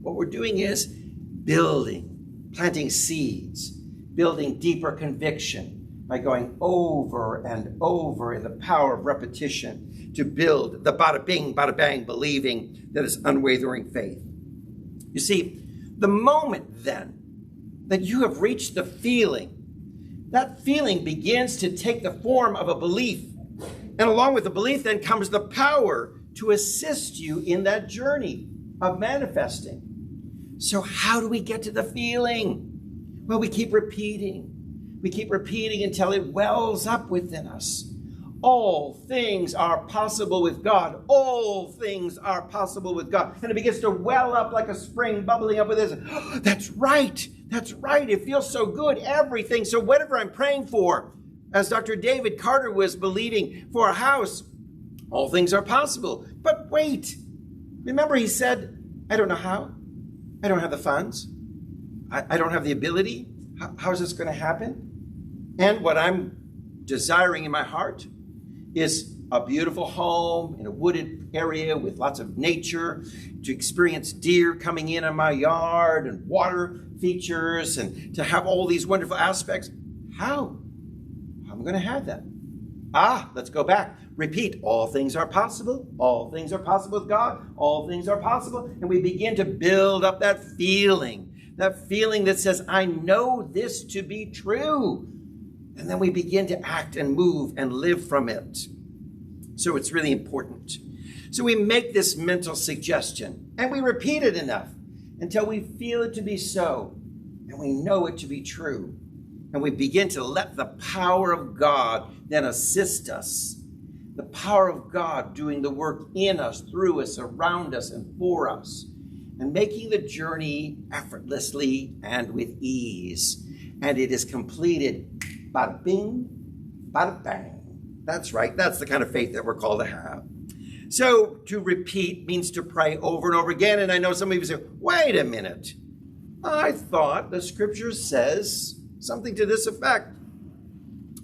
what we're doing is building, planting seeds, building deeper conviction by going over and over in the power of repetition to build the bada bing, bada bang believing that is unwavering faith. You see, the moment then that you have reached the feeling, that feeling begins to take the form of a belief. And along with the belief then comes the power to assist you in that journey of manifesting. So how do we get to the feeling? Well, we keep repeating. We keep repeating until it wells up within us. All things are possible with God. All things are possible with God. And it begins to well up like a spring bubbling up within us. Oh, that's right. That's right. It feels so good. Everything. So whatever I'm praying for, as Dr. David Carter was believing for a house, all things are possible. But wait. Remember he said, I don't know how. I don't have the funds. I don't have the ability. How is this going to happen? And what I'm desiring in my heart is a beautiful home in a wooded area with lots of nature, to experience deer coming in on my yard and water features, and to have all these wonderful aspects. How? I'm going to have that. Let's go back. Repeat. All things are possible. All things are possible with God. All things are possible. And we begin to build up that feeling that says, I know this to be true. And then we begin to act and move and live from it. So it's really important. So we make this mental suggestion and we repeat it enough until we feel it to be so and we know it to be true. And we begin to let the power of God then assist us. The power of God doing the work in us, through us, around us, and for us. And making the journey effortlessly and with ease. And it is completed. Bada bing, bada bang. That's right. That's the kind of faith that we're called to have. So to repeat means to pray over and over again. And I know some of you say, wait a minute. I thought the scripture says something to this effect.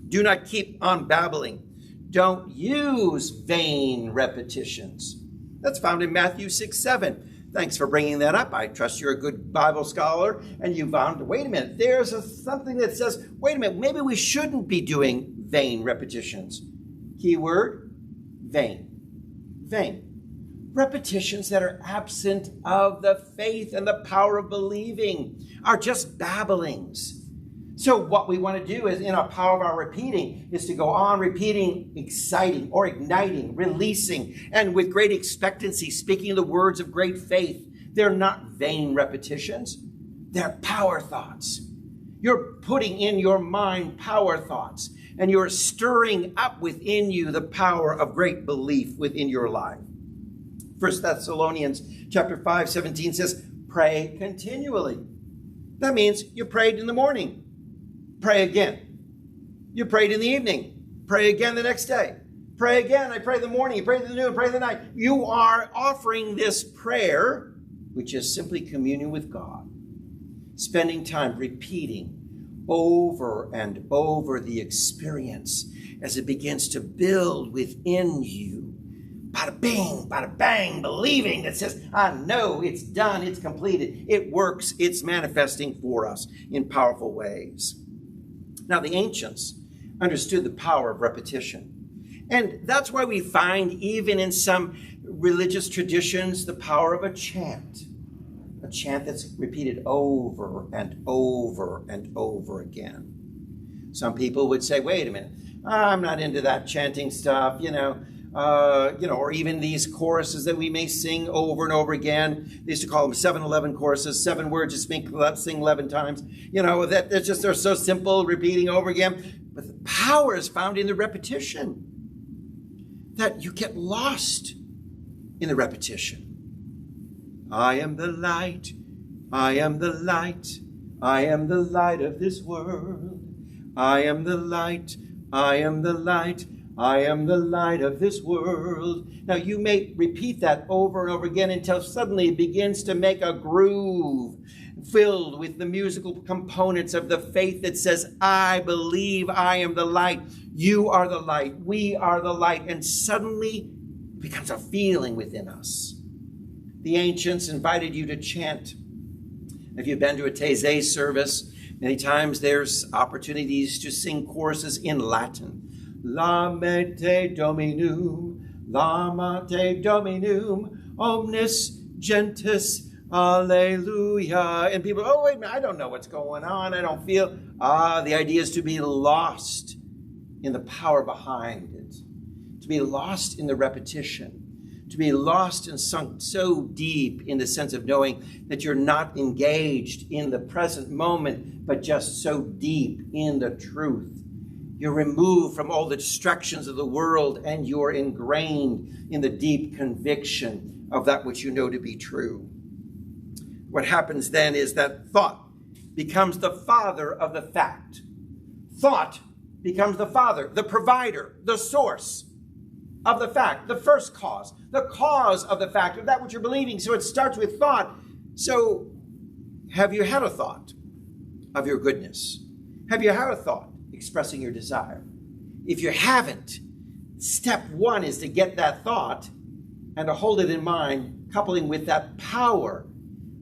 Do not keep on babbling. Don't use vain repetitions. That's found in Matthew 6:7. Thanks for bringing that up. I trust you're a good Bible scholar and you found, wait a minute, there's something that says, wait a minute, maybe we shouldn't be doing vain repetitions. Keyword, vain. Vain. Repetitions that are absent of the faith and the power of believing are just babblings. So what we want to do is, in our power of our repeating, is to go on repeating, exciting or igniting, releasing, and with great expectancy, speaking the words of great faith. They're not vain repetitions. They're power thoughts. You're putting in your mind power thoughts, and you're stirring up within you the power of great belief within your life. 1 Thessalonians chapter 5:17 says, pray continually. That means you prayed in the morning. Pray again. You prayed in the evening. Pray again the next day. Pray again. I pray in the morning. You pray in the noon. Pray in the night. You are offering this prayer, which is simply communion with God. Spending time repeating over and over the experience as it begins to build within you. Bada bing, bada bang, believing that says, I know it's done, it's completed, it works, it's manifesting for us in powerful ways. Now, the ancients understood the power of repetition. And that's why we find, even in some religious traditions, the power of a chant that's repeated over and over and over again. Some people would say, wait a minute, I'm not into that chanting stuff, or even these choruses that we may sing over and over again. They used to call them 7-11 choruses, 7 words, just sing 11 times. They're so simple, repeating over again. But the power is found in the repetition, that you get lost in the repetition. I am the light, I am the light, I am the light of this world. I am the light, I am the light, I am the light of this world. Now you may repeat that over and over again until suddenly it begins to make a groove filled with the musical components of the faith that says, I believe I am the light. You are the light. We are the light. And suddenly it becomes a feeling within us. The ancients invited you to chant. If you've been to a Taizé service, Many times there's opportunities to sing choruses in Latin. Lamete Dominum, lamate Dominum, omnis gentis, alleluia. And people, oh, wait a minute, I don't know what's going on. I don't feel. The idea is to be lost in the power behind it, to be lost in the repetition, to be lost and sunk so deep in the sense of knowing that you're not engaged in the present moment, but just so deep in the truth. You're removed from all the distractions of the world, and you're ingrained in the deep conviction of that which you know to be true. What happens then is that thought becomes the father of the fact. Thought becomes the father, the provider, the source of the fact, the first cause, the cause of the fact of that which you're believing. So it starts with thought. So have you had a thought of your goodness? Have you had a thought expressing your desire? If you haven't, step one is to get that thought and to hold it in mind, coupling with that power,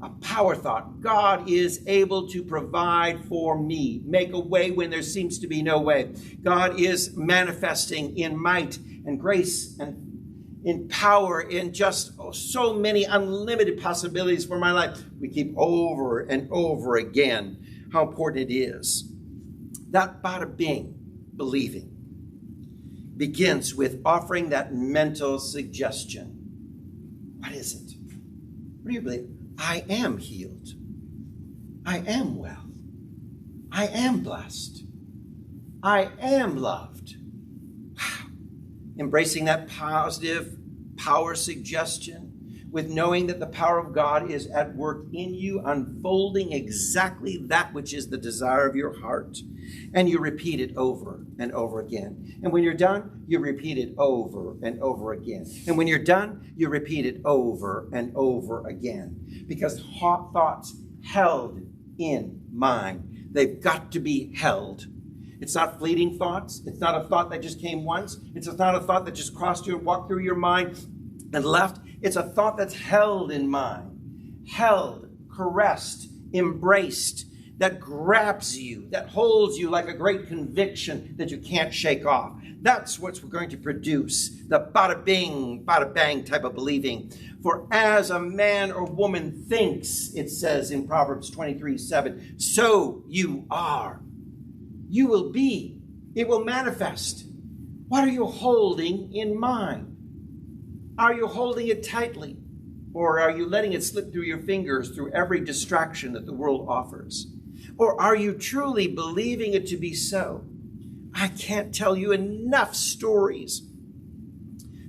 a power thought. God is able to provide for me, make a way when there seems to be no way. God is manifesting in might and grace and in power, in just so many unlimited possibilities for my life. We keep over and over again how important it is. That bada bing, believing, begins with offering that mental suggestion. What is it? What do you believe? I am healed. I am well. I am blessed. I am loved. Wow. Embracing that positive power suggestion with knowing that the power of God is at work in you, unfolding exactly that which is the desire of your heart. And you repeat it over and over again. And when you're done, you repeat it over and over again. And when you're done, you repeat it over and over again. Because thoughts held in mind, they've got to be held. It's not fleeting thoughts. It's not a thought that just came once. It's not a thought that just crossed you and walked through your mind and left. It's a thought that's held in mind, held, caressed, embraced, that grabs you, that holds you like a great conviction that you can't shake off. That's what's going to produce the bada bing, bada bang type of believing. For as a man or woman thinks, it says in Proverbs 23:7, so you are. You will be. It will manifest. What are you holding in mind? Are you holding it tightly? Or are you letting it slip through your fingers through every distraction that the world offers? Or are you truly believing it to be so? I can't tell you enough stories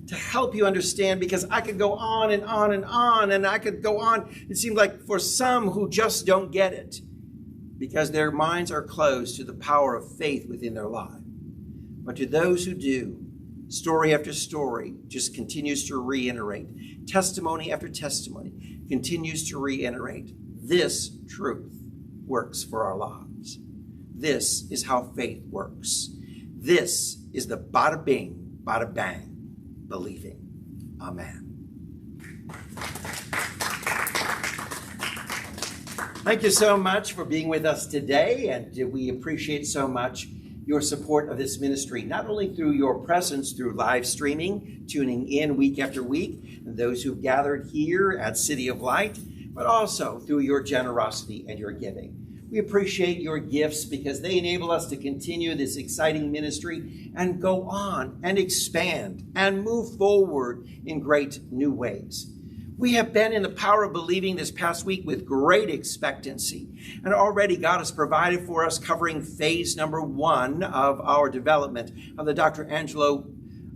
to help you understand, because I could go on and on and on, and I could go on. It seems like for some who just don't get it, because their minds are closed to the power of faith within their life. But to those who do, story after story just continues to reiterate. Testimony after testimony continues to reiterate. This truth works for our lives. This is how faith works. This is the bada bing, bada bang, believing. Amen. Thank you so much for being with us today, and we appreciate so much your support of this ministry, not only through your presence through live streaming, tuning in week after week, and those who've gathered here at City of Light, but also through your generosity and your giving. We appreciate your gifts because they enable us to continue this exciting ministry and go on and expand and move forward in great new ways. We have been in the power of believing this past week with great expectancy. And already God has provided for us, covering phase number 1 of our development of the Dr. Angelo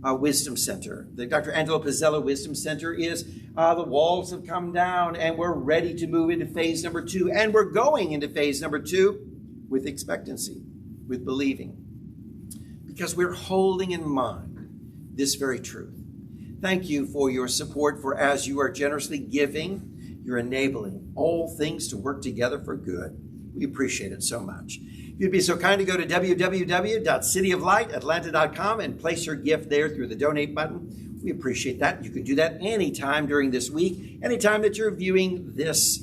Wisdom Center. The Dr. Angelo Pizzella Wisdom Center is, the walls have come down and we're ready to move into phase number 2. And we're going into phase number 2 with expectancy, with believing, because we're holding in mind this very truth. Thank you for your support, for as you are generously giving, you're enabling all things to work together for good. We appreciate it so much. If you'd be so kind to go to www.cityoflightatlanta.com and place your gift there through the donate button. We appreciate that. You can do that anytime during this week, anytime that you're viewing this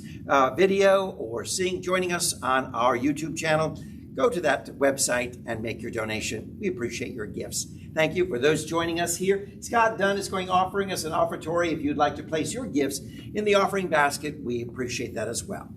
video or joining us on our YouTube channel, go to that website and make your donation. We appreciate your gifts. Thank you for those joining us here. Scott Dunn is offering us an offertory. If you'd like to place your gifts in the offering basket, we appreciate that as well.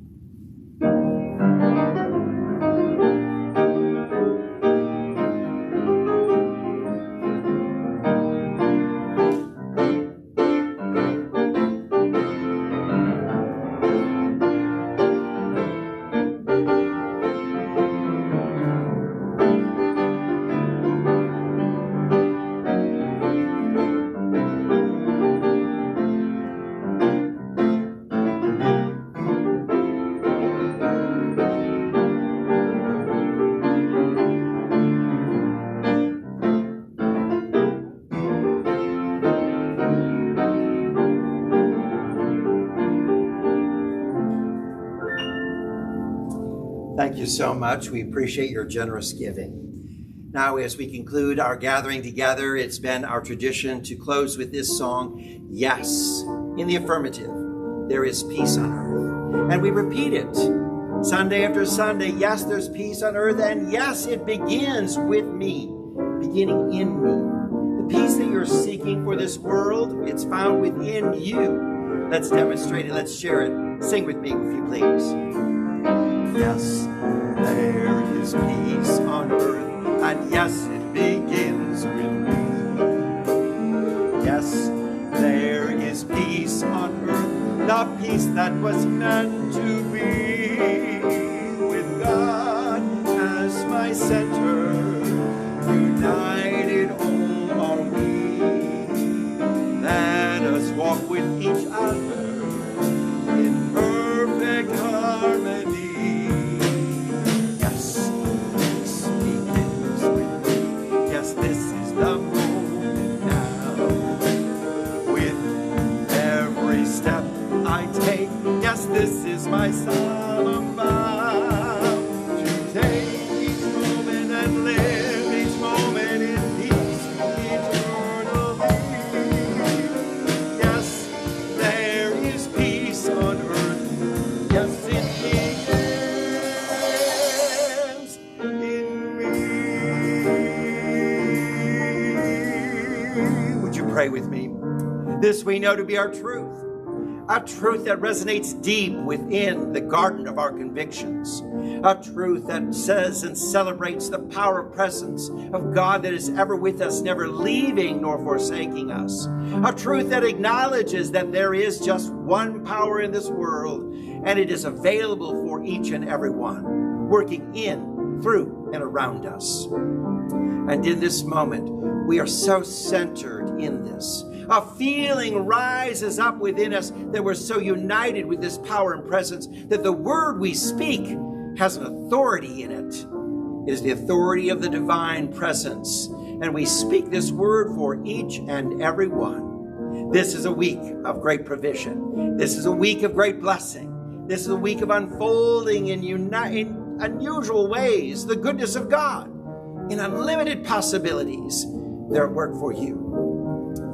Thank you so much. We appreciate your generous giving. Now, as we conclude our gathering together, it's been our tradition to close with this song, Yes, in the affirmative, there is peace on earth. And we repeat it Sunday after Sunday. Yes, there's peace on earth, and yes, it begins with me, beginning in me. The peace that you're seeking for this world, it's found within you. Let's demonstrate it. Let's share it. Sing with me, if you please. Yes, there is peace on earth, and yes, it begins with me. Yes, there is peace on earth, the peace that was meant to be, with God as my center, united all are we. Let us walk with each other in perfect harmony. Yes, this is my solemn vow to take each moment and live each moment in peace eternally. Yes, there is peace on earth. Yes, it begins in me. Would you pray with me? This we know to be our truth. A truth that resonates deep within the garden of our convictions. A truth that says and celebrates the power of presence of God that is ever with us, never leaving nor forsaking us. A truth that acknowledges that there is just one power in this world, and it is available for each and every one, working in, through, and around us. And in this moment, we are so centered in this. A feeling rises up within us that we're so united with this power and presence that the word we speak has an authority in it. It is the authority of the divine presence. And we speak this word for each and every one. This is a week of great provision. This is a week of great blessing. This is a week of unfolding in unusual ways the goodness of God in unlimited possibilities. They're at work for you.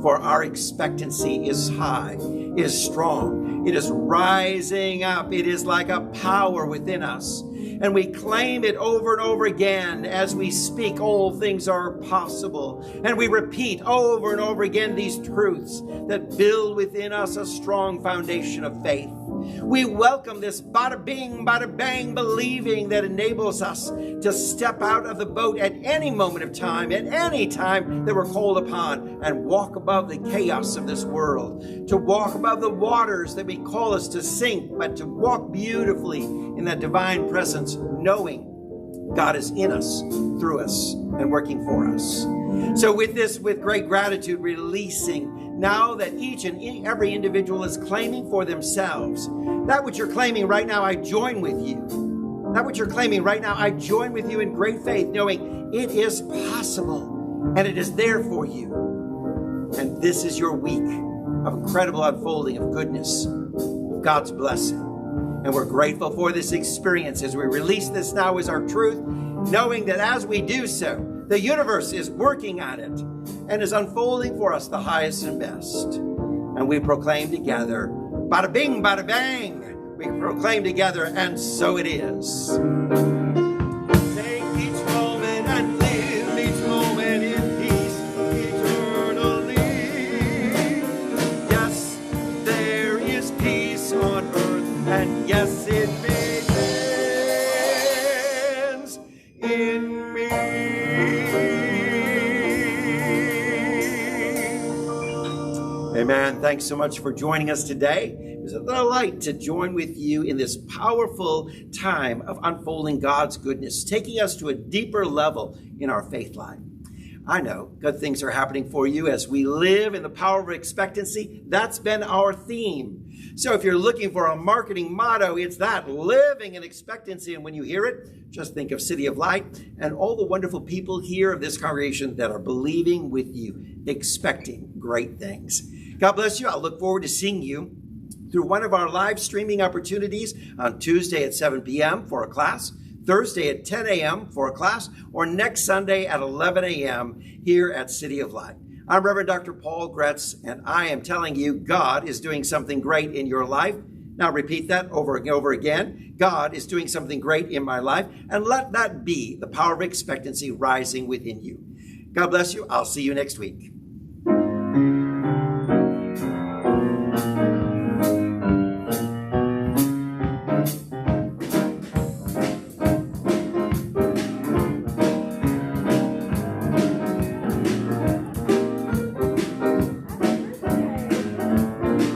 For our expectancy is high, is strong, it is rising up, it is like a power within us. And we claim it over and over again as we speak, all things are possible. And we repeat over and over again these truths that build within us a strong foundation of faith. We welcome this bada bing, bada bang believing that enables us to step out of the boat at any moment of time, at any time that we're called upon, and walk above the chaos of this world, to walk above the waters that may call us to sink, but to walk beautifully in that divine presence, knowing God is in us, through us, and working for us. So with this, with great gratitude, releasing now that each and every individual is claiming for themselves. That which you're claiming right now, I join with you. That which you're claiming right now, I join with you in great faith, knowing it is possible and it is there for you. And this is your week of incredible unfolding of goodness, of God's blessing. And we're grateful for this experience as we release this now as our truth, knowing that as we do so, the universe is working at it and is unfolding for us the highest and best. And we proclaim together, bada bing, bada bang. We proclaim together, and so it is. Take each moment and live each moment in peace eternally. Yes, there is peace on earth, and yes, it begins in me. Amen. Thanks so much for joining us today. It was a delight to join with you in this powerful time of unfolding God's goodness, taking us to a deeper level in our faith life. I know good things are happening for you as we live in the power of expectancy. That's been our theme. So if you're looking for a marketing motto, it's that, living in expectancy. And when you hear it, just think of City of Light and all the wonderful people here of this congregation that are believing with you, expecting great things. God bless you. I look forward to seeing you through one of our live streaming opportunities on Tuesday at 7 p.m. for a class, Thursday at 10 a.m. for a class, or next Sunday at 11 a.m. here at City of Light. I'm Reverend Dr. Paul Gretz, and I am telling you God is doing something great in your life. Now repeat that over and over again. God is doing something great in my life, and let that be the power of expectancy rising within you. God bless you. I'll see you next week.